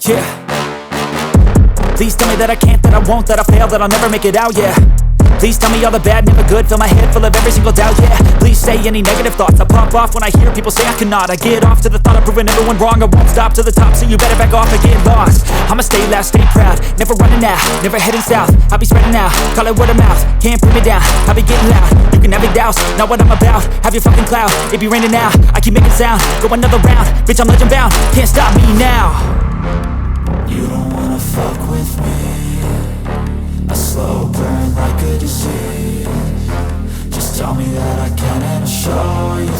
yeah. Please tell me that I can't, that I won't, that I fail, that I'll never make it out, yeah. Please tell me all the bad, never good, fill my head full of every single doubt, yeah. Please say any negative thoughts, I pop off when I hear people say I cannot. I get off to the thought of proving everyone wrong, I won't stop to the top, so you better back off and get lost. I'ma stay loud, stay proud, never running out, never heading south. I'll be spreading out, call it word of mouth, can't put me down, I'll be getting loud. You can have it douse, not what I'm about, have your fucking cloud, it be raining now, I keep making sound, go another round, bitch I'm legend bound, can't stop me now. You don't wanna fuck with me, a slow burn like a disease. Just tell me that I can and I'll show you